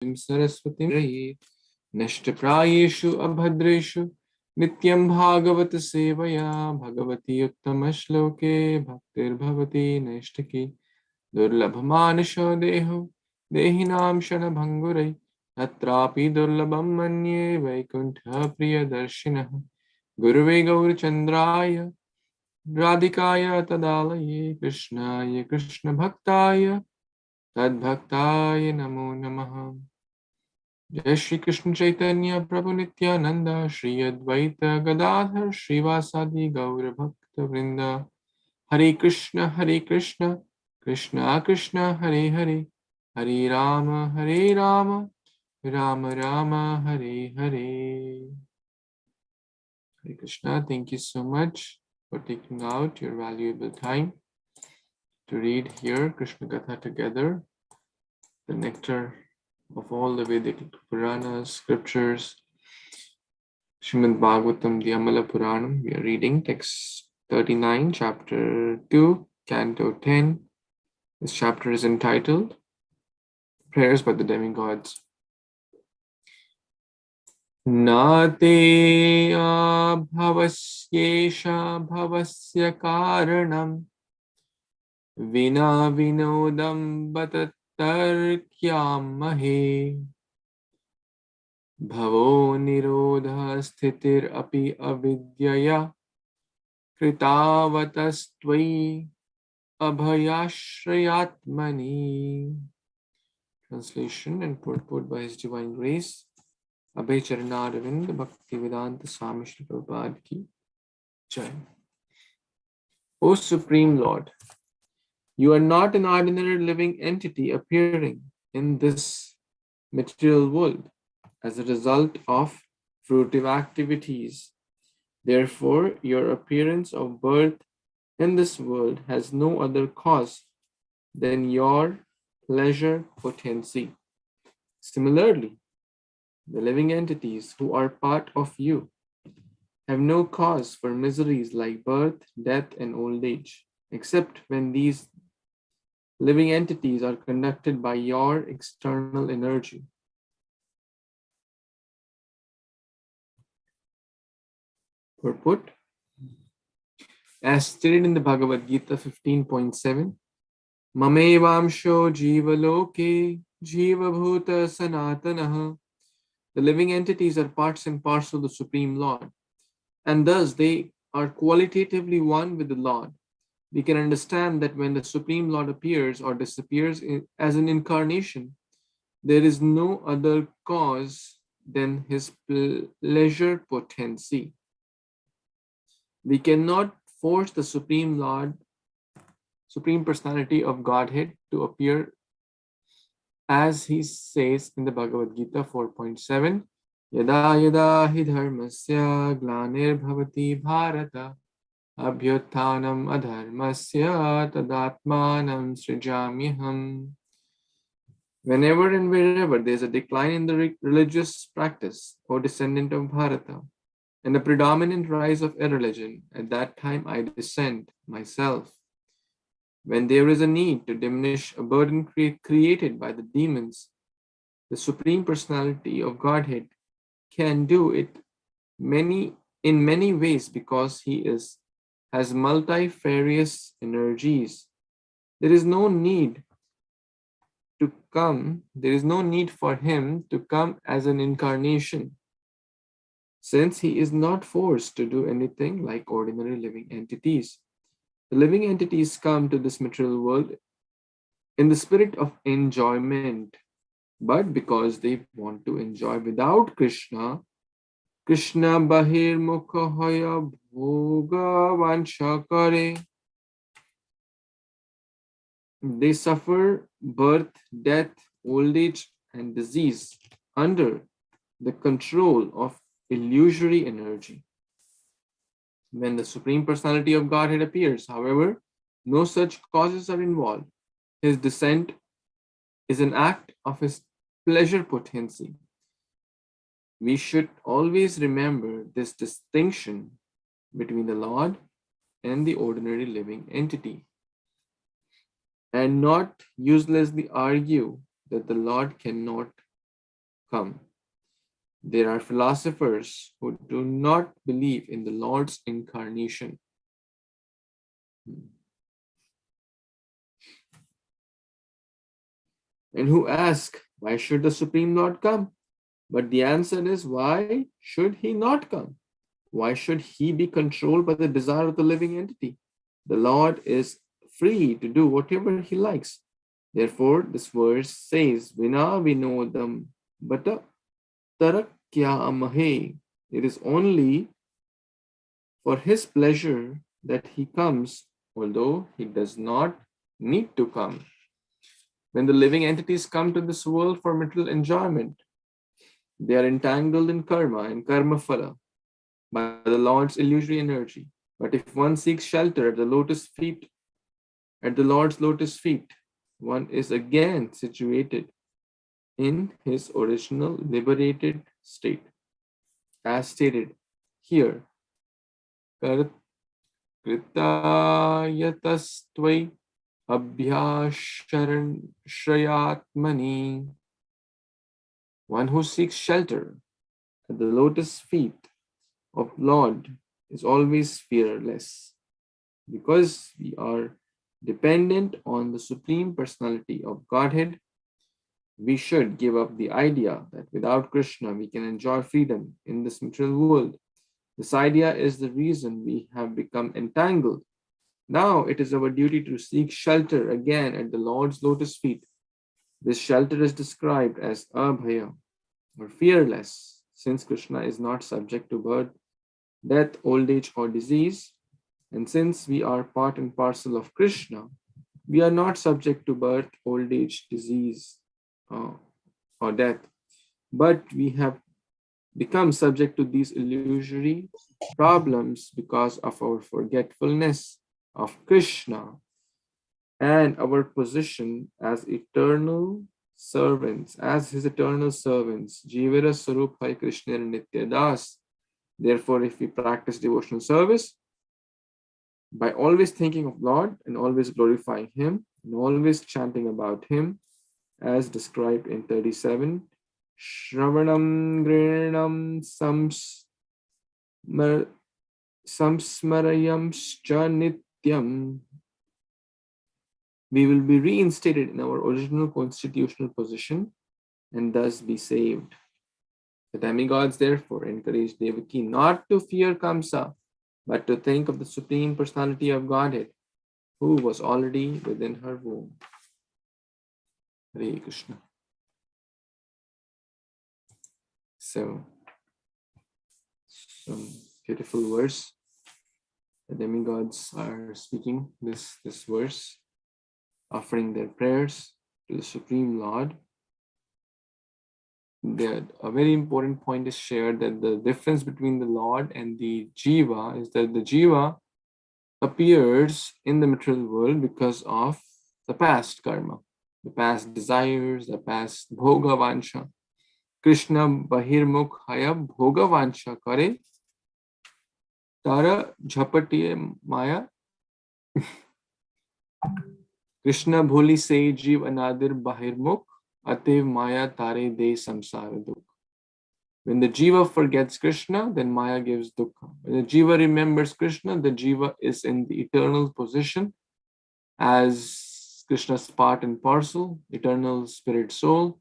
Saraswatim Rahit Nashtaprayeshu Abhadreshu Nityaṁ bhāgavata-sevayā Bhagavati uttama-shloke Bhaktir bhavati naishtaki Durlabhamanasho deho Dehinam shana-bhangurai Tatrapi durlabham manye Vaikuntha priyadarshinaha Guruve Gaurachandraya Radhikaya tadalaye Krishnaya Krishna bhaktaya Tadbhaktaya namo namaha. Jai Śrī Caitanya Prabhu Nityananda Śrī Advaita Gadadhar Śrīvasadi Gaura Bhakta Vrinda Hare Kṛṣṇa Krishna Krishna Hare Hare Hare Rama Rama Rama Hare Hare. Hare Krishna, thank you so much for taking out your valuable time to read here Krishna Katha together, the nectar of all the Vedic Puranas, scriptures, Śrīmad-Bhāgavatam, the Amala Puranam. We are reading text 39, chapter 2, canto 10. This chapter is entitled Prayers by the Demigods. Nate abhavasyesha bhavasya karanam Vina vinodam batatarkyamahe Bhavo nirodha sthitir api avidyaya Kritavatastvayi abhayashrayatmani. Translation and purport by His Divine Grace Abhay Charanaravind Bhaktivedanta Swami Śrīla Prabhupada ki Jai. O Supreme Lord, you are not an ordinary living entity appearing in this material world as a result of fruitive activities. Therefore, your appearance of birth in this world has no other cause than your pleasure potency. Similarly, the living entities who are part of you have no cause for miseries like birth, death, and old age, except when these living entities are conducted by your external energy. Purport. As stated in the Bhagavad Gita 15.7, Mamevamsho jiva loke jiva bhuta sanatanaha. The living entities are parts and parcels of the Supreme Lord, and thus they are qualitatively one with the Lord. We can understand that when the Supreme Lord appears or disappears as an incarnation, there is no other cause than His pleasure potency. We cannot force the Supreme Lord, Supreme Personality of Godhead to appear, as He says in the Bhagavad Gita 4.7, Yada yada hi dharmasya glanir bhavati bharata abhyuthanam adharmasya tadatmanam srijamyaham. Whenever and wherever there is a decline in the religious practice, O descendant of Bharata, and a predominant rise of irreligion, at that time I descend myself. When there is a need to diminish a burden created by the demons, the Supreme Personality of Godhead can do it in many ways because He has multifarious energies. There is no need for Him to come as an incarnation, since He is not forced to do anything like ordinary living entities. The living entities come to this material world in the spirit of enjoyment, but because they want to enjoy without Krishna, Krishna bahir mukha hoya bhoga vansha kare. They suffer birth, death, old age, and disease under the control of illusory energy. When the Supreme Personality of Godhead appears, however, no such causes are involved. His descent is an act of His pleasure potency. We should always remember this distinction between the Lord and the ordinary living entity, and not uselessly argue that the Lord cannot come. There are philosophers who do not believe in the Lord's incarnation. And who ask, why should the Supreme Lord come? But the answer is, why should he not come? Why should he be controlled by the desire of the living entity? The Lord is free to do whatever he likes. Therefore, this verse says, Vina vinodam bata tarakyamahe. It is only for his pleasure that he comes, although he does not need to come. When the living entities come to this world for material enjoyment, they are entangled in karma and karma phala by the Lord's illusory energy. But if one seeks shelter at the Lord's lotus feet, one is again situated in his original liberated state. As stated here, Kritayatastvai abhyashrayatmani. One who seeks shelter at the lotus feet of Lord is always fearless, because we are dependent on the Supreme Personality of Godhead. We should give up the idea that without Krishna we can enjoy freedom in this material world. This idea is the reason we have become entangled. Now it is our duty to seek shelter again at the Lord's lotus feet. This shelter is described as abhaya, or fearless, since Krishna is not subject to birth, death, old age, or disease. And since we are part and parcel of Krishna, we are not subject to birth, old age, disease, or death. But we have become subject to these illusory problems because of our forgetfulness of Krishna and our position as eternal servants, as his eternal servants. Jivara Sarup Hare Kṛṣṇa Nitya Das. Therefore, if we practice devotional service by always thinking of Lord and always glorifying him and always chanting about him, as described in 37, Shravanam Grinam Samsmarayamscha Nityaṁ, we will be reinstated in our original constitutional position and thus be saved. The demigods therefore encourage Devaki not to fear Kamsa, but to think of the Supreme Personality of Godhead, who was already within her womb. Hare Kṛṣṇa. So, some beautiful verse. The demigods are speaking this verse, offering their prayers to the Supreme Lord. A very important point is shared, that the difference between the Lord and the Jiva is that the Jiva appears in the material world because of the past karma, the past desires, the past bhāgavata-sevayā. Krishna bahirmukh haya bhāgavata kare tara jhapatiye maya. Krishna bholi se jeev anadir bahirmukh atev maya tare de samsara dukha. When the jiva forgets Krishna, then Maya gives dukkha. When the jiva remembers Krishna, the jiva is in the eternal position as Krishna's part and parcel, eternal spirit soul.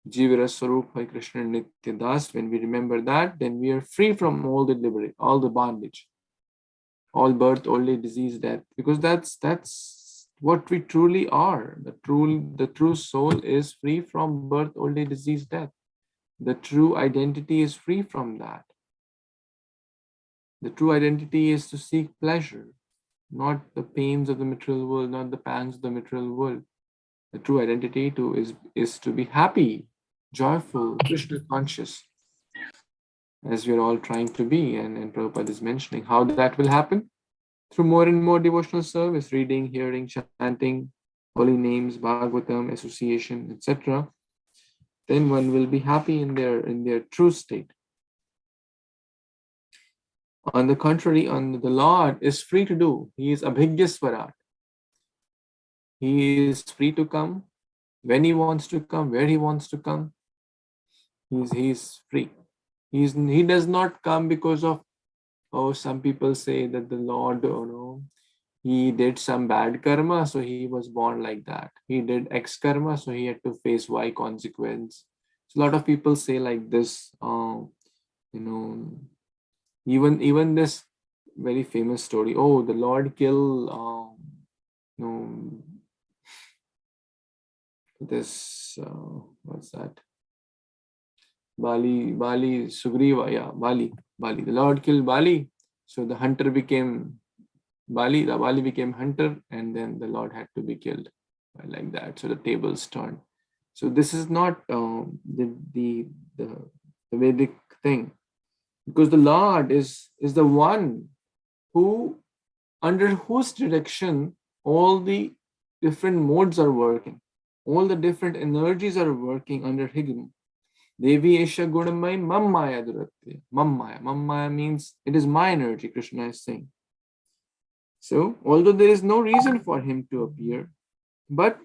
Jivara Sarup Hare Kṛṣṇa Nitya Das. When we remember that, then we are free from all the bondage, all birth, old age, disease, death, because that's what we truly are. The true soul is free from birth, old age, disease, death. The true identity is free from that. The true identity is to seek pleasure, not the pains of the material world, not the pangs of the material world. The true identity is to be happy, joyful, Krishna conscious, as we are all trying to be. And Prabhupada is mentioning how that will happen through more and more devotional service, reading, hearing, chanting, holy names, Bhagavatam, association, etc. Then one will be happy in their true state. On the contrary, the Lord is free to do. He is abhigyasvarat. He is free to come when he wants to come, where he wants to come. He's free. He does not come because of, oh, some people say that the Lord, he did some bad karma, so he was born like that. He did X karma, so he had to face Y consequence. So a lot of people say like this. Even this very famous story. Oh, the Lord killed this what's that? Bali, Sugriva, yeah, Bali. The Lord killed Bali, so the hunter became Bali. The Bali became hunter, and then the Lord had to be killed, like that. So the tables turned. So this is not the Vedic thing, because the Lord is the one who, under whose direction all the different modes are working, all the different energies are working under him. Devi Esha Gunamai Mammaya Duratya. Mammaya means it is my energy, Krishna is saying. So, although there is no reason for him to appear, but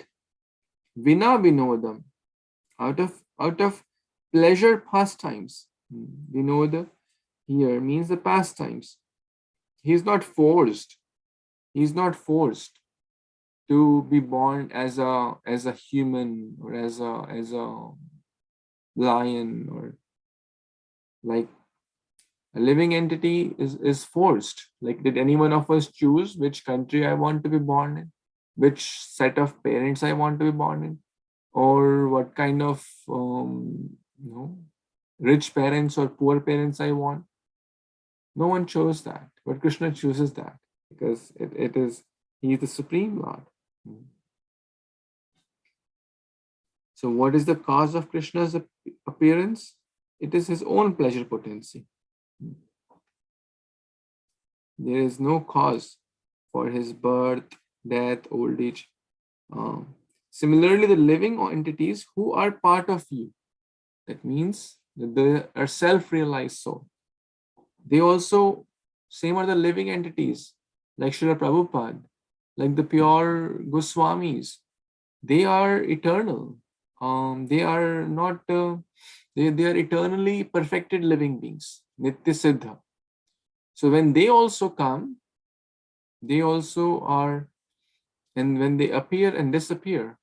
Vina Vinodam, out of pleasure pastimes. Vinoda here means the pastimes. He is not forced. He is not forced to be born as a human, or as a lion, or like a living entity is forced. Like, did any one of us choose which country I want to be born in, which set of parents I want to be born in, or what kind of rich parents or poor parents I want? No one chose that, but Krishna chooses that, because he is the Supreme Lord. So what is the cause of Krishna's appearance? It is his own pleasure potency. There is no cause for his birth, death, old age. Similarly, the living entities who are part of you, that means that they are self-realized soul. They also, same are the living entities, like Srila Prabhupada, like the pure Goswamis. They are eternal. They are not, they are eternally perfected living beings, Nitya Siddha. So when they also come, they also are, and when they appear and disappear,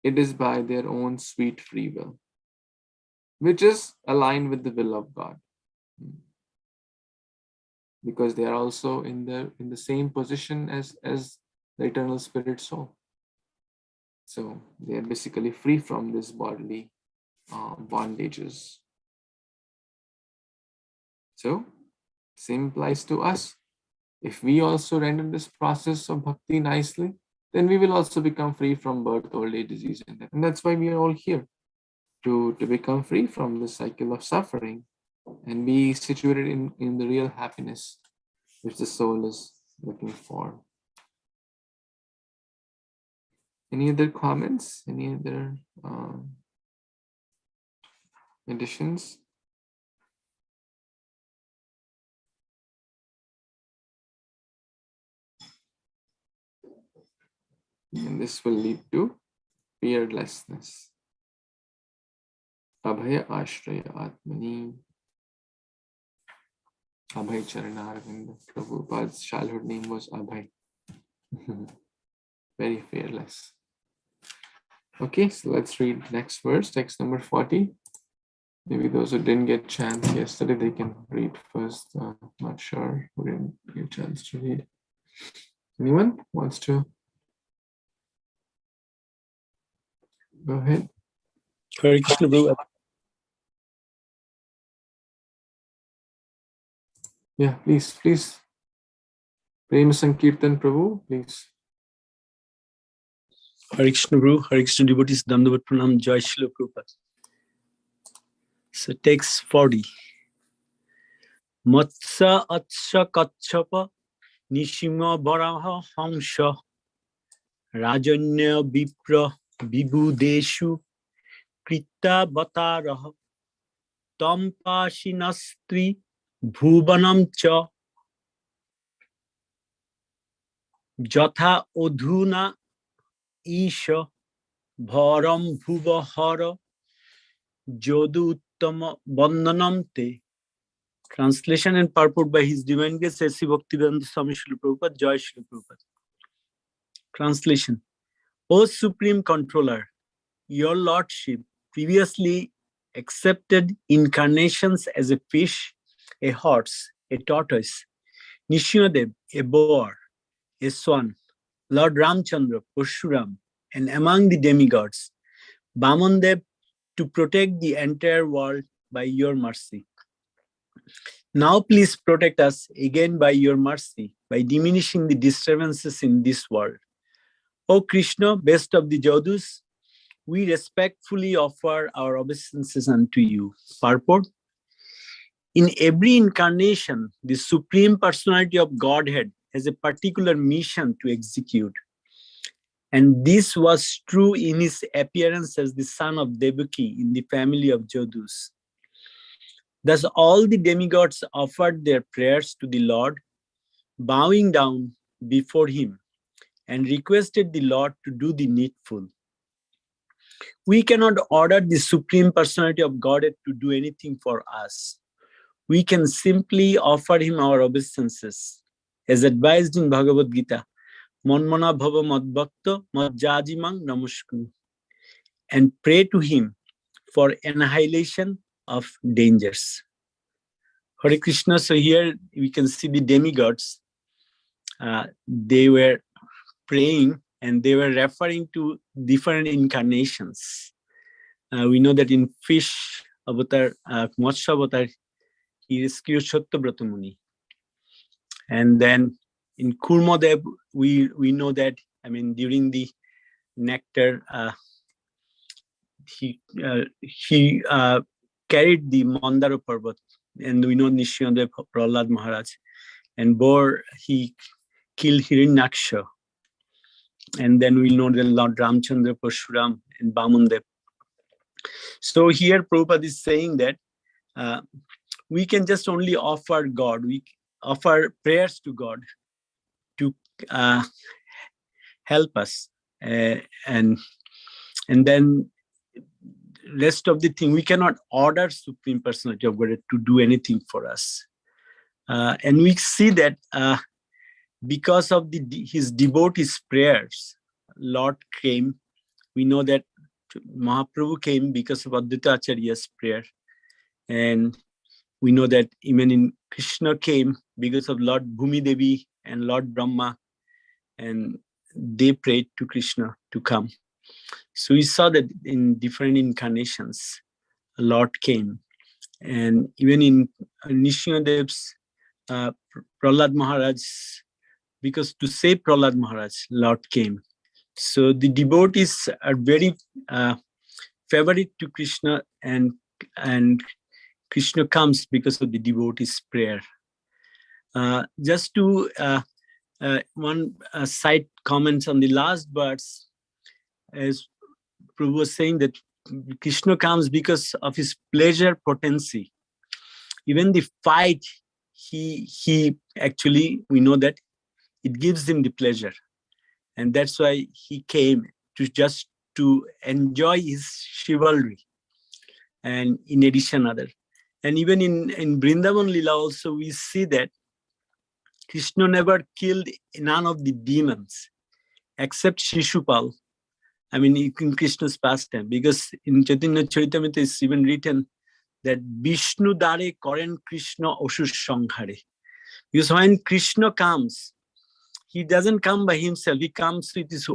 it is by their own sweet free will, which is aligned with the will of God, because they are also in the same position as the eternal spirit soul. So they are basically free from this bodily bondages. So same applies to us. If we also render this process of bhakti nicely, then we will also become free from birth, old age, disease, and death. And that's why we are all here, to become free from the cycle of suffering and be situated in the real happiness which the soul is looking for. Any other comments? Any other additions? And this will lead to fearlessness. Abhaya Ashraya Atmani. Abhay Charanarvind. Prabhupada's childhood name was Abhay. Very fearless. Okay, so let's read next verse, text number 40. Maybe those who didn't get chance yesterday, they can read first. Not sure who didn't get a chance to read. Anyone wants to go ahead? Hare Kṛṣṇa, Prabhu. Yeah, please. Prema Sankirtan, Prabhu, please. Hare Kṛṣṇa, Prabhu. Hare Kṛṣṇa devotees, Dandavat Pranam, Jai Śrīla Prabhupada. So text 40. Matsya Atsya Kachapa Nishima Varaha Hamsa Rajanya Vipra Vibudeshu Krita Vataraha Tampasinastri Bhuvanam Cha Jatha Odhuna Isha Bharam Bhuvahara Jodu Uttama Bandhanam Te. Translation and purport by His Divine Grace S.C. Bhaktivedanta Swami Srila Prabhupada, Jai Srila Prabhupada. Translation. O Supreme Controller, your Lordship previously accepted incarnations as a fish, a horse, a tortoise, Nishyadev, a boar, a swan, Lord Ramchandra, Parshuram, and among the demigods, Vamandev, to protect the entire world by your mercy. Now please protect us again by your mercy, by diminishing the disturbances in this world. O Krishna, best of the Jadus, we respectfully offer our obeisances unto you. Purport. In every incarnation, the Supreme Personality of Godhead has a particular mission to execute. And this was true in his appearance as the son of Devaki in the family of Jadus. Thus all the demigods offered their prayers to the Lord, bowing down before him, and requested the Lord to do the needful. We cannot order the Supreme Personality of Godhead to do anything for us. We can simply offer him our obeisances, as advised in Bhagavad Gita, Manmana Bhava Madbhakta Madjajimang Namaskuru, and pray to him for annihilation of dangers. Hare Krishna. So here we can see the demigods. They were praying and they were referring to different incarnations. We know that in fish avatar, Matsya avatar, he rescued Sattyavrata Muni. And then in Kurmadev, we know that, I mean, during the nectar, he carried the Mandara Parvat, and we know Nishyadev Prahlad Maharaj, and he killed Hiranyaksha. And then we know the Lord Ramchandra, Parshuram, and Vamandev. So here Prabhupada is saying that we can just only offer God, we offer prayers to God to help us, and then rest of the thing, we cannot order Supreme Personality of Godhead to do anything for us. And we see that because of his devotees' prayers, Lord came. We know that Mahaprabhu came because of Advaita Acharya's prayer. And we know that even in Krishna came because of Lord Bhumi Devi and Lord Brahma, and they prayed to Krishna to come. So we saw that in different incarnations, Lord came. And even in Nishingadev's Prahlad Maharaj, because to save Prahlad Maharaj, Lord came. So the devotees are very favorite to Krishna, and Krishna comes because of the devotees' prayer. Just to one side comments on the last verse, as Prabhu was saying that Krishna comes because of his pleasure potency. Even the fight, he actually, we know that it gives him the pleasure. And that's why he came to enjoy his chivalry. And in addition, other. And even in Vrindavan Lila also, we see that Krishna never killed none of the demons except Shishupal. I mean, in Krishna's pastime, because in Chaitanya Caritāmṛta it's even written that Vishnu Dare Karen Krishna Asur Sanghare. Because when Krishna comes, he doesn't come by himself, he comes with his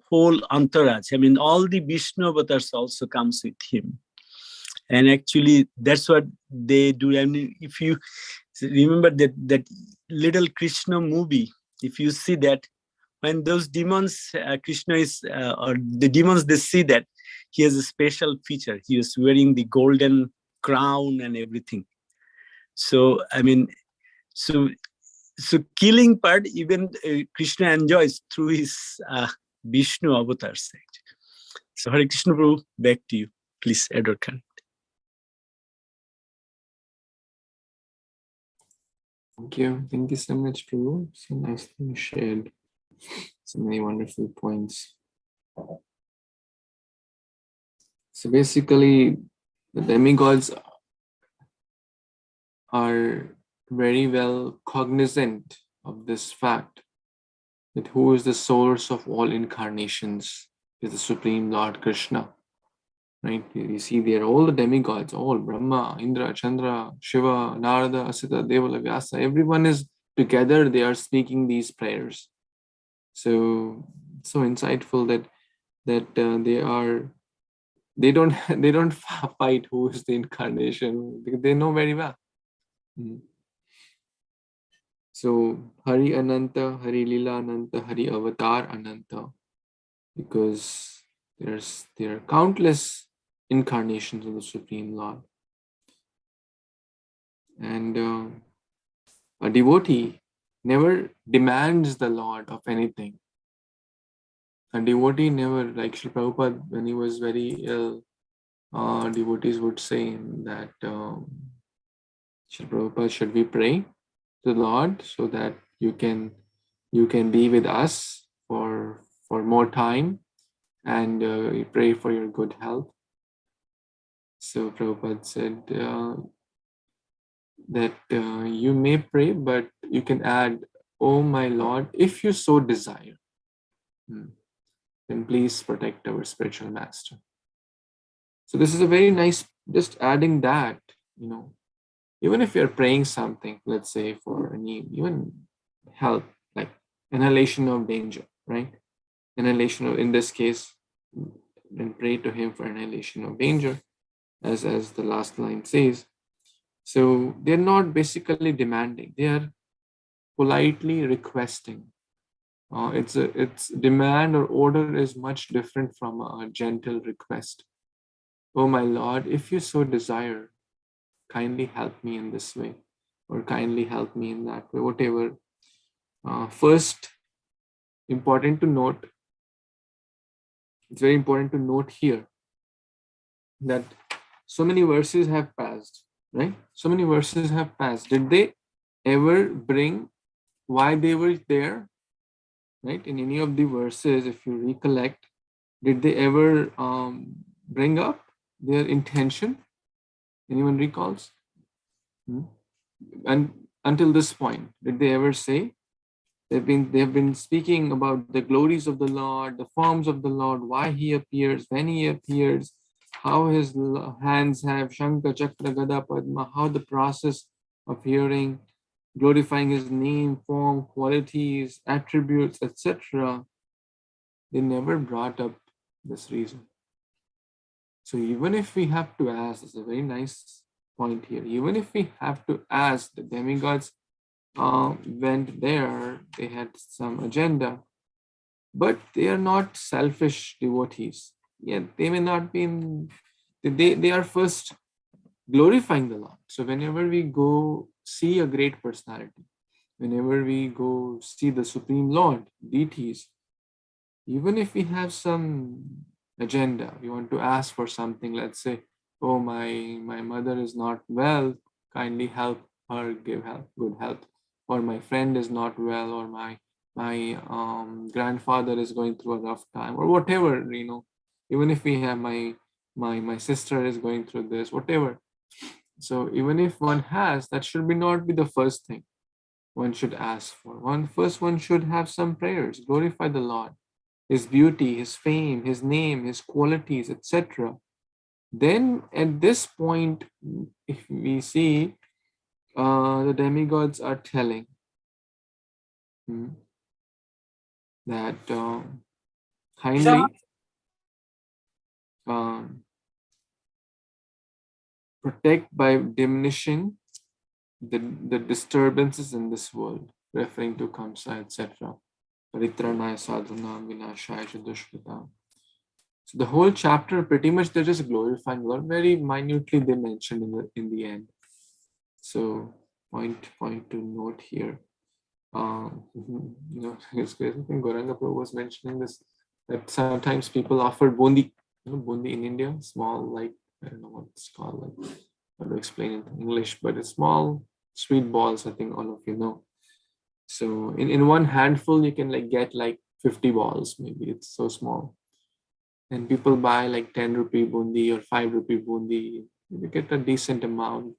whole entourage. I mean, all the Vishnu avatars also comes with him. And actually, that's what they do. I mean, if you remember that little Krishna movie, if you see that, when those demons, Krishna is, or the demons, they see that he has a special feature. He is wearing the golden crown and everything. So, I mean, so killing part, even Krishna enjoys through his Vishnu avatars. So, Hare Krishna Prabhu, back to you. Please, Edward Khan. Thank you. Thank you so much, Prabhu. So nicely you shared so many wonderful points. So basically, The demigods are very well cognizant of this fact that who is the source of all incarnations is the Supreme Lord Krishna. Right? You see there all the demigods, all Brahma, Indra, Chandra, Shiva, Narada, Asita, Devala, Vyasa, everyone is together, they are speaking these prayers. So insightful that they don't fight who is the incarnation, because they know very well. So Hari Ananta, Hari Lila Ananta, Hari Avatar Ananta, because there are countless incarnations of the Supreme Lord. And a devotee never demands the Lord of anything. A devotee never, like Śrī Prabhupada, when he was very ill, devotees would say that, Śrī Prabhupada, should we pray to the Lord so that you can be with us for more time, and we pray for your good health. So Prabhupada said that you may pray, but you can add, "Oh my Lord, if you so desire, then please protect our spiritual master." So this is a very nice, just adding that, even if you're praying something, let's say for any, even health, like inhalation of danger, right? Inhalation of, in this case, then pray to him for annihilation of danger, as the last line says. So they're not basically demanding; they are politely requesting. It's demand or order is much different from a gentle request. "Oh my Lord, if you so desire, kindly help me in this way, or kindly help me in that way," whatever. First, important to note. It's very important to note here that so many verses have passed, right? So many verses have passed. Did they ever bring why they were there? Right? In any of the verses, if you recollect, did they ever bring up their intention? Anyone recalls? And until this point, did they ever say? They've been speaking about the glories of the Lord, the forms of the Lord, why he appears, when he appears, how his hands have Shankha, Chakra, Gada, Padma, how the process of hearing, glorifying his name, form, qualities, attributes, etc. They never brought up this reason. So even if we have to ask, this is a very nice point here, even if we have to ask, the demigods went there, they had some agenda, but they are not selfish devotees. Yeah, they may not be they are first glorifying the Lord. So whenever we go see a great personality, whenever we go see the Supreme Lord, deities, even if we have some agenda, we want to ask for something, let's say, "Oh, my mother is not well, kindly help her, give help, good health," or "My friend is not well," or my grandfather is going through a rough time," or whatever, even if we have my sister is going through this, whatever. So even if one has, that should not be the first thing one should ask for. One should have some prayers, glorify the Lord, his beauty, his fame, his name, his qualities, etc. Then at this point, if we see, the demigods are telling that kindly protect by diminishing the disturbances in this world, referring to Kamsa, etc. Paritranaya sadhunam vinashaya cha dushkritam. So the whole chapter, pretty much they're just glorifying Lord. Very minutely they mentioned in the end. So point to note here. I think Gauranga Prabhu was mentioning this, that sometimes people offer bundi, bundi in India, small, like, I don't know what it's called, like, how to explain it in English, but it's small sweet balls, I think all of you know. So in one handful, you can get 50 balls, maybe. It's so small. and people buy like 10 rupee bundi or 5 rupee bundi. You get a decent amount,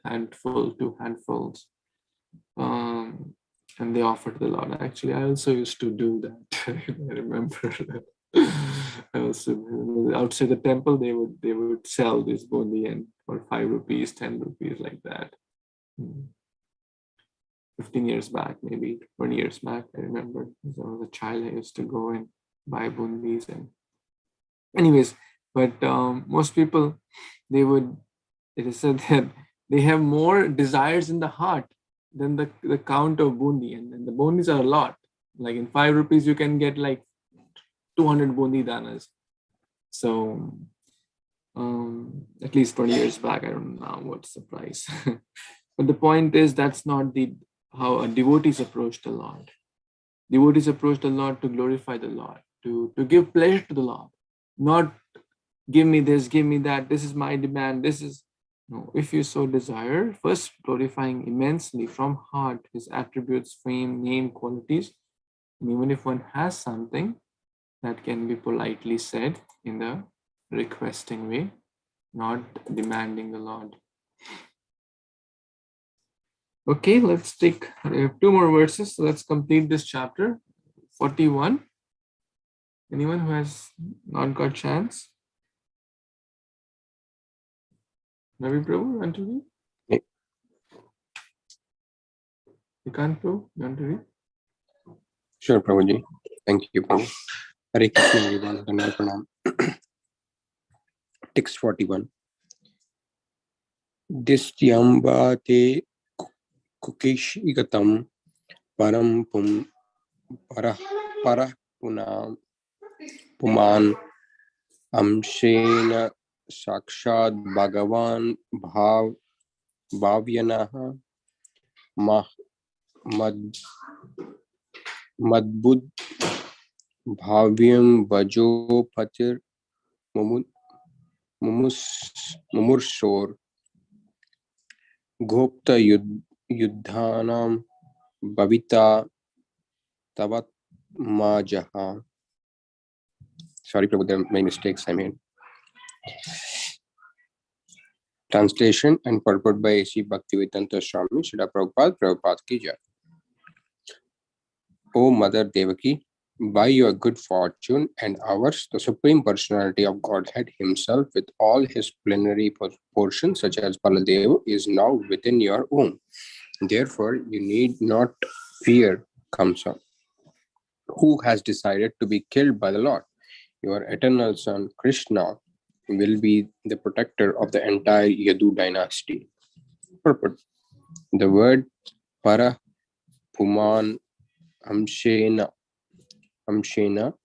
handful, 2 handfuls, and they offer to the Lord. Actually, I also used to do that. I remember that. I also, outside the temple, they would sell this bundi and for 5 rupees, 10 rupees, like that. 15 years back, maybe 20 years back, I remember. As I was a child, I used to go and buy bundis. And anyways, but most people, it is said that they have more desires in the heart than the count of bundi. And the bundis are a lot. Like in 5 rupees, you can get like 200 bundi danas. So at least 20 years back, I don't know what's the price. But the point is, that's not how a devotees approach the Lord. Devotees approach the Lord to glorify the Lord, to give pleasure to the Lord, not give me this, give me that, this is my demand, this is... No, if you so desire, first glorifying immensely from heart His attributes, fame, name, qualities. And even if one has something, that can be politely said in the requesting way, not demanding the Lord. Okay, let's take 2 more verses. So let's complete this chapter 41. Anyone who has not got chance? Ravi Prabhu, you want to read? Yeah. Vikrant Prabhu, you want to read? Sure, Prabhuji. Thank you, Prabhu. Hare Kṛṣṇa, everyone. Dandava Pranam. Text 41. Nityaṁ te kukishikatam param para punam puman amshena sakshad bhagavan bhavyanaha madbud bhavyam vajo patir mumurshor gopta yuddhanam bhavita tavat majaha. Sorry, Prabhu, there are many mistakes I made. Translation and purport by A.C. Bhaktivedanta Swami Srila Prabhupada ki jai. O Mother Devaki, by your good fortune and ours, the Supreme Personality of Godhead Himself with all His plenary portions such as Baladeva is now within your womb. Therefore, you need not fear Kamsa, who has decided to be killed by the Lord. Your eternal son Krishna will be the protector of the entire Yadu dynasty. Purport. The word para puman amshena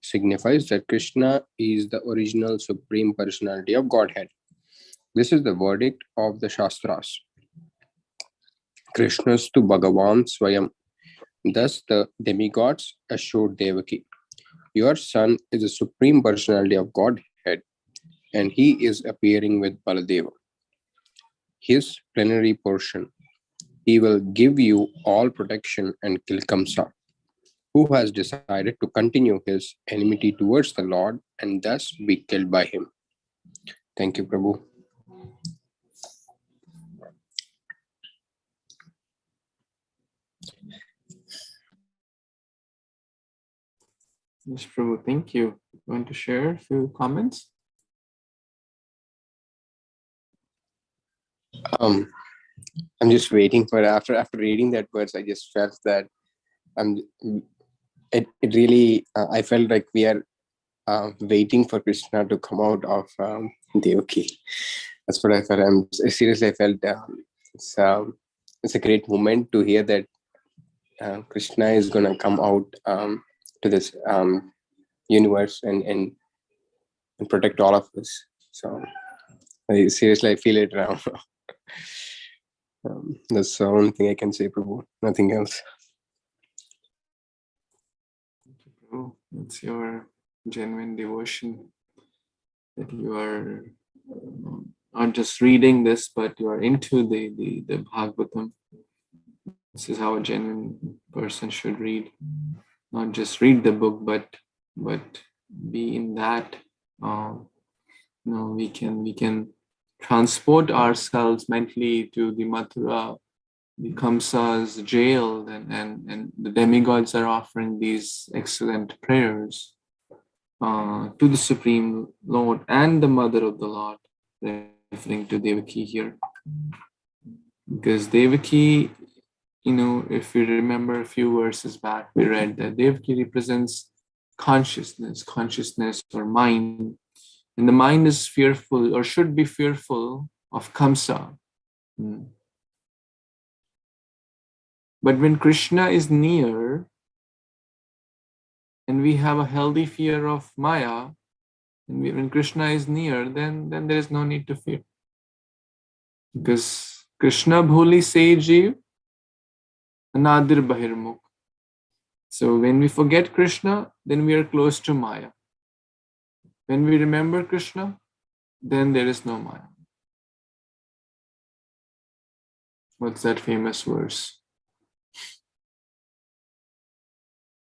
signifies that Krishna is the original Supreme Personality of Godhead. This is the verdict of the Shastras. Krishnastu Bhagavan Swayam. Thus the demigods assured Devaki, your son is the Supreme Personality of Godhead, and he is appearing with Baladeva, his plenary portion. He will give you all protection and kill Kamsa, who has decided to continue his enmity towards the Lord and thus be killed by him. Thank you, Prabhu. Yes, Prabhu, thank you. You want to share a few comments? I'm just waiting for after reading that verse. I just felt that it really I felt like we are waiting for Krishna to come out of Devaki. That's what I felt. Seriously, I felt it's a great moment to hear that Krishna is gonna come out to this universe and protect all of us. So seriously, I feel it now. That's the only thing I can say, Prabhu. Nothing else. Thank you, Prabhu. It's your genuine devotion that you are not just reading this, but you are into the Bhagavatam. This is how a genuine person should read. Not just read the book, but be in that We can transport ourselves mentally to the Mathura, the Kamsa's jail, and the demigods are offering these excellent prayers to the Supreme Lord and the Mother of the Lord, referring to Devaki here. Because Devaki, if we remember a few verses back, we read that Devaki represents consciousness or mind. And the mind is fearful or should be fearful of Kamsa. But when Krishna is near and we have a healthy fear of Maya, and when Krishna is near, then there is no need to fear. Because Krishna bhuli se jeev, anadir bahirmukh. So when we forget Krishna, then we are close to Maya. When we remember Krishna, then there is no Maya. What's that famous verse?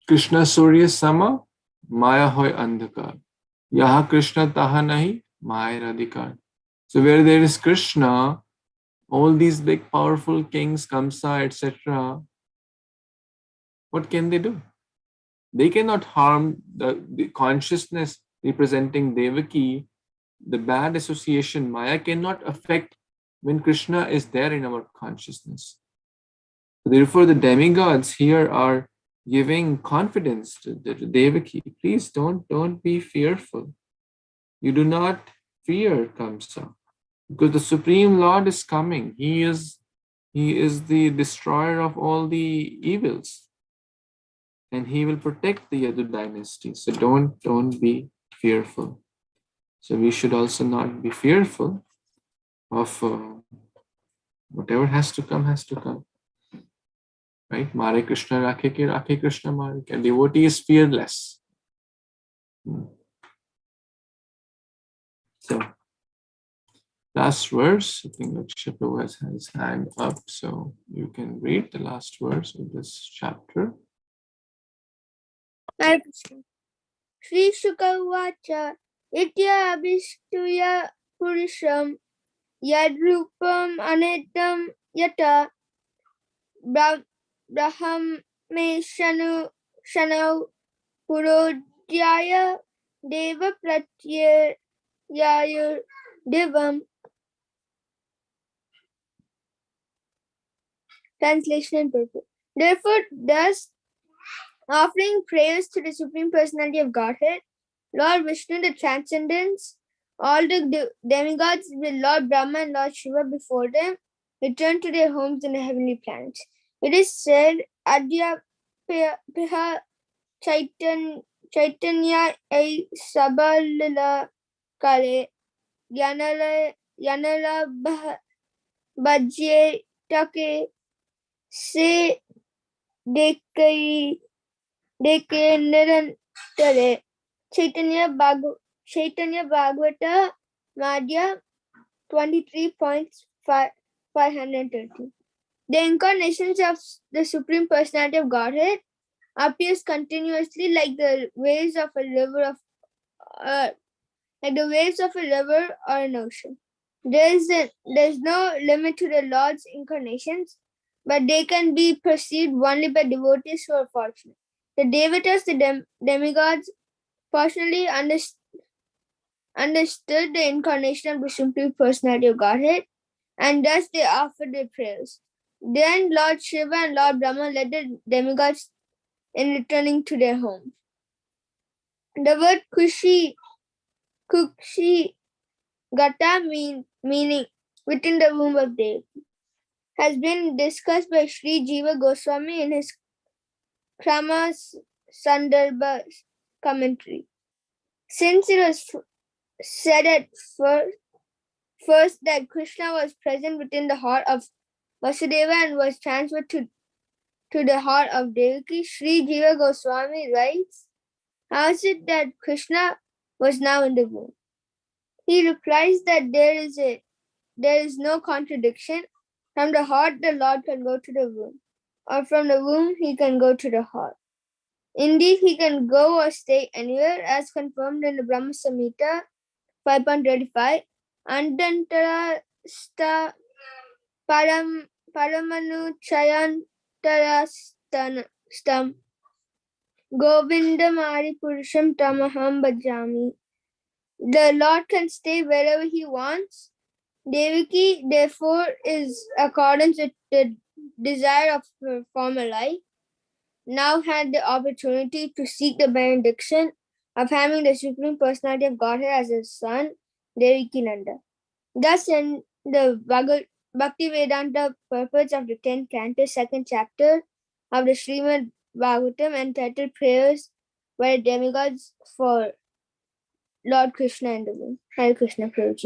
Krishna Surya Sama, Maya hoy andhakar. Yaha Krishna taha nahi, Maya radhikar. So where there is Krishna, all these big powerful kings, Kamsa, etc., what can they do? They cannot harm the consciousness representing Devaki. The bad association, Maya, cannot affect when Krishna is there in our consciousness. Therefore, the demigods here are giving confidence to Devaki. Please don't be fearful. You do not fear Kamsa, because the Supreme Lord is coming. He is the destroyer of all the evils, and he will protect the Yadu dynasty. So don't be fearful. So we should also not be fearful of whatever has to come, has to come. Right? Mare Krishna rakhe ki rakhe Krishna mare. A devotee is fearless. So, last verse. I think Akshay Prabhu has his hand up, so you can read the last verse of this chapter. Hare Kṛṣṇa. Śrī Caitanya-caritāmṛta Itya abhistuya puruṣam yadrupam anedam yata brahmeshanu shanau purodhyaya deva pratyayayur divam. Translation and purport. Therefore, thus offering prayers to the Supreme Personality of Godhead, Lord Vishnu, the Transcendence, all the demigods with Lord Brahma and Lord Shiva before them, return to their homes in the heavenly planets. It is said, Adya piha Caitanya ai sabalila kare yanala bhajye take se dekai nirantare. Śrī-Caitanya-Bhāgavata Madhya 23.530. The incarnations of the Supreme Personality of Godhead appears continuously like the waves of a river or an ocean. There is no limit to the Lord's incarnations, but they can be perceived only by devotees who are fortunate. The devotees, the demigods, personally understood the incarnation of the Supreme Personality of Godhead, and thus they offered their prayers. Then Lord Shiva and Lord Brahma led the demigods in returning to their homes. The word Kukshi Gata meaning within the womb of Dev has been discussed by Sri Jiva Goswami in his Krama Sandarbha commentary. Since it was said at first that Krishna was present within the heart of Vasudeva and was transferred to the heart of Devaki, Sri Jiva Goswami writes, how is it that Krishna was now in the womb? He replies that there is no contradiction. From the heart the Lord can go to the womb, or from the womb he can go to the heart. Indeed, he can go or stay anywhere, as confirmed in the Brahma Samhita 5.35. Andantara sta paramanu chayantarastam Govindamari Purusham Tamaham Bhajami. The Lord can stay wherever he wants. Devaki, therefore, is accordance with the desire of her former life, now had the opportunity to seek the benediction of having the Supreme Personality of Godhead as his son, Devaki Nanda. Thus, in the Bhakti-Vedanta purports of the 10th canto, 2nd chapter of the Śrīmad-Bhāgavatam, entitled Prayers by the Demigods for Lord Krishna and the Moon. Hare Kṛṣṇa, Prabhuji.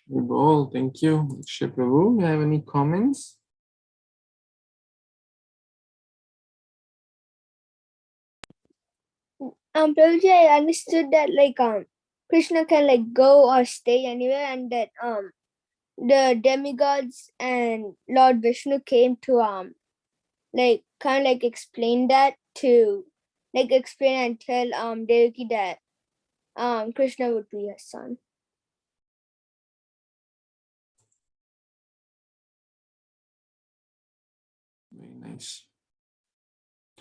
Well, thank you, Shri Prabhu. You have any comments? Prabhuji, I understood that Krishna can go or stay anywhere, and that the demigods and Lord Vishnu came to explain that to explain and tell Devaki that Krishna would be her son. Very nice.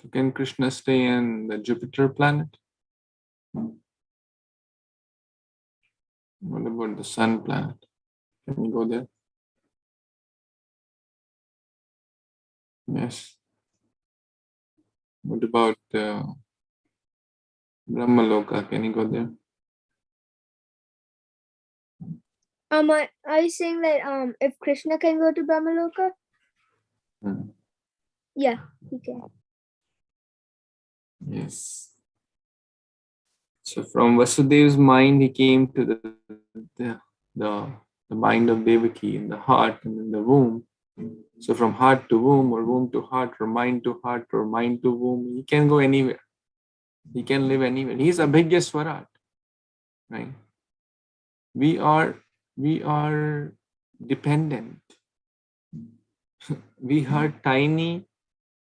So can Krishna stay in the Jupiter planet? What about the Sun planet? Can we go there? Yes. What about Brahmaloka? Can you go there? Are you saying that if Krishna can go to Brahmaloka? Yeah, he can. Yes. So from Vasudev's mind, he came to the mind of Devaki in the heart and in the womb. So from heart to womb, or womb to heart, or mind to heart, or mind to womb, he can go anywhere. He can live anywhere. He is Abhigya Swarat, right? We are dependent. We are tiny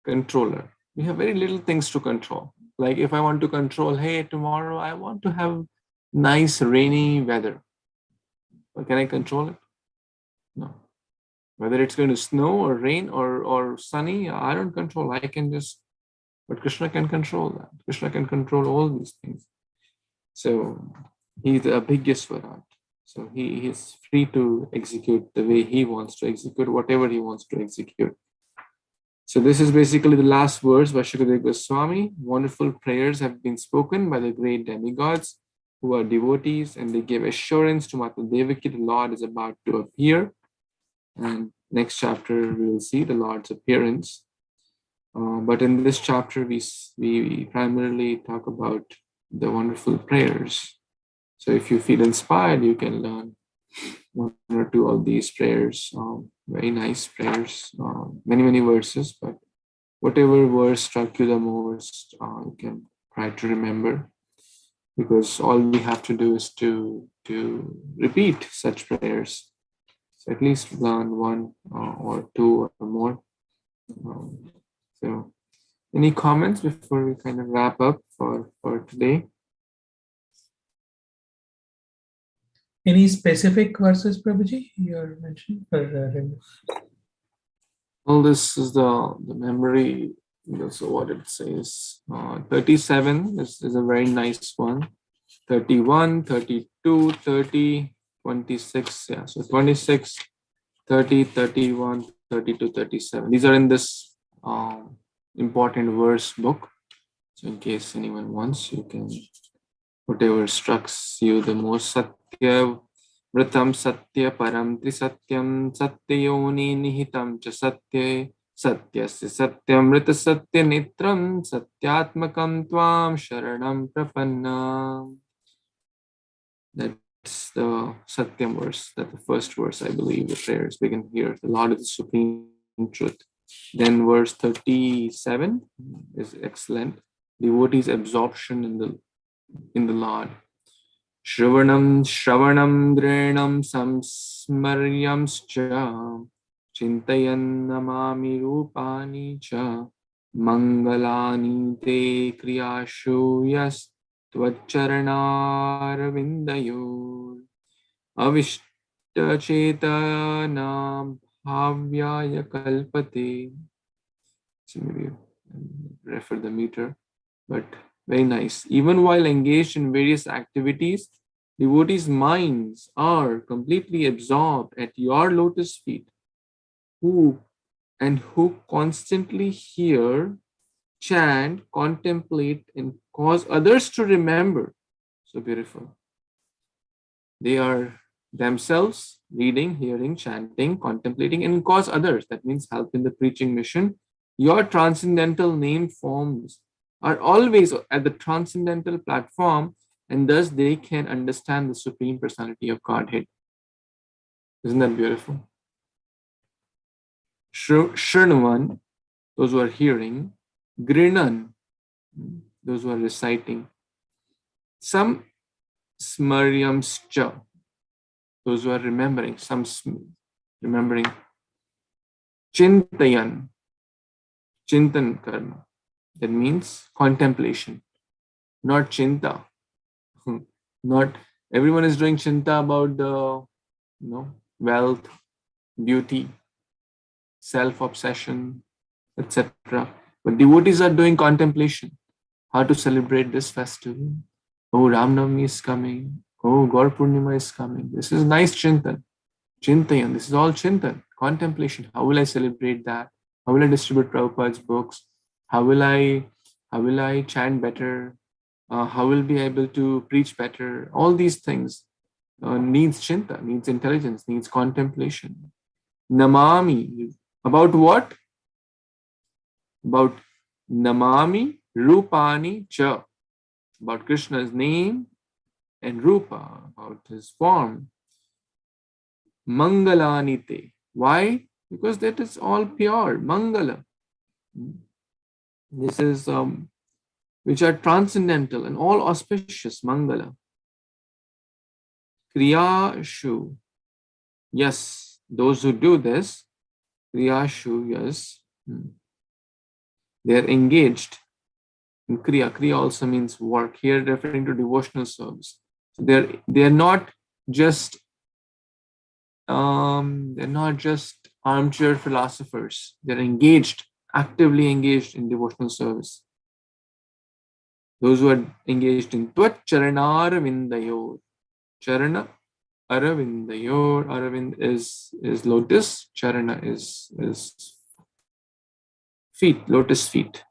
controller. We have very little things to control. Like if I want to control, hey, tomorrow I want to have nice rainy weather. But can I control it? No. Whether it's going to snow or rain or sunny, I don't control. I can just, but Krishna can control that. Krishna can control all these things. So he's the Abhigya Swarat. So he is free to execute the way he wants to execute, whatever he wants to execute. So this is basically the last verse by Shukadeva Goswami. Wonderful prayers have been spoken by the great demigods who are devotees, and they give assurance to Mata Devaki the Lord is about to appear. And next chapter we will see the Lord's appearance. But in this chapter we primarily talk about the wonderful prayers. So if you feel inspired, you can learn one or two of these prayers. Very nice prayers, many verses, but whatever verse struck you the most, you can try to remember, because all we have to do is to repeat such prayers. So at least learn one or two or more. So any comments before we kind of wrap up for today? Any specific verses, Prabhuji, you're mentioning? Well, this is the memory. So what it says, 37 is a very nice one. 31, 32, 30, 26. Yeah, so 26, 30, 31, 32, 37. These are in this important verse book. So in case anyone wants, you can, whatever strikes you the most. Satya Vratam Satya Param Trisatyam Satyayoni Nihitam Cha Satya Satyasya Satyam Vrita Satya Nitram Satyatmakam Tvam Sharanam Prapanna. That's the Satyam verse. That's the first verse, I believe. The prayers begin here. The Lord is the supreme truth. Then verse 37 is excellent. Devotees' absorption in the Lord. Shravanam Drenam Samsmaryamscha Chintayan namami rupani cha mangalani te kriyashu yas tvacharanaravindayur avishta chetanam bhavyaya kalpate. So maybe refer the meter, but very nice. Even while engaged in various activities, devotees' minds are completely absorbed at your lotus feet, who constantly hear, chant, contemplate, and cause others to remember. So beautiful. They are themselves reading, hearing, chanting, contemplating, and cause others. That means help in the preaching mission. Your transcendental name forms are always at the transcendental platform, and thus they can understand the Supreme Personality of Godhead. Isn't that beautiful? Shrnuvan, those who are hearing. Grinan, those who are reciting. Some smaryamscha, those who are remembering. Some remembering. Chintayan, chintan karma. That means contemplation, not chinta. Not everyone is doing chinta about the wealth, beauty, self-obsession, etc. But devotees are doing contemplation. How to celebrate this festival? Oh, Ram Navami is coming. Oh, Gaur Purnima is coming. This is nice chintan. Chintayan. This is all chintan, contemplation. How will I celebrate that? How will I distribute Prabhupada's books? How will I chant better? How will I be able to preach better? All these things needs chinta, needs intelligence, needs contemplation. Namami. About what? About namami rupani cha. About Krishna's name and rupa, about his form. Mangalanite. Why? Because that is all pure. Mangala. This is which are transcendental and all auspicious. Mangala. Kriyashu. Yes, those who do this, Kriyashu, yes, they are engaged in Kriya. Kriya also means work. Here referring to devotional service. So they are not just armchair philosophers. They're engaged, actively engaged in devotional service. Those who are engaged in Tvacharanaravindayur. Charana Aravindayor. Aravind is lotus. Charana is feet, lotus feet.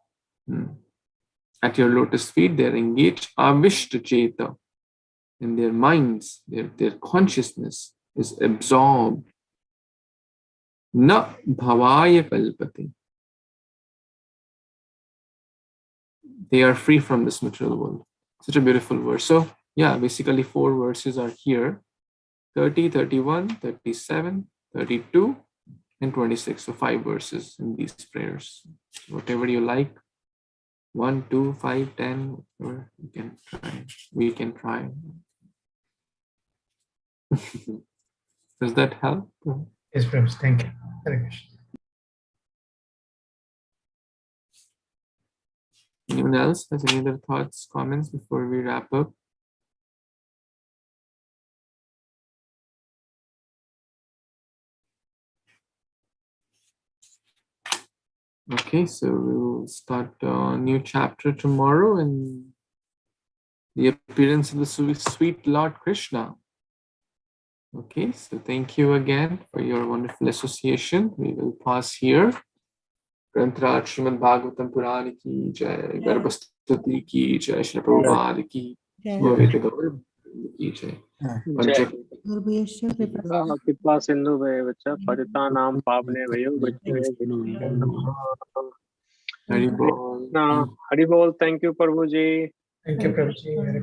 At your lotus feet, they're engaged. Avishta cheta. In their minds, their consciousness is absorbed. Na bhavaya kalpate. They are free from this material world. Such a beautiful verse. So, yeah, basically 4 verses are here. 30, 31, 37, 32, and 26. So 5 verses in these prayers. Whatever you like. 1, 2, 5, 10, whatever you can try. We can try. Does that help? Yes, Prabhupada. Thank you. Hare Kṛṣṇa. Anyone else has any other thoughts, comments before we wrap up? Okay, so we will start a new chapter tomorrow in the appearance of the sweet Lord Krishna. Okay, so thank you again for your wonderful association. We will pause here. Granthraj Śrīmad-Bhāgavatam Purana ki jai, Garbhastati ki jai, Śrīla Prabhupada ki jai, ki jai. कृपा सिंधु वैवच पतितानां पावनेभ्यो वैष्णवेभ्यो Hari Bol. Hare Bol. Thank you, Prabhuji. Thank you, Prabhuji. Hare Kṛṣṇa.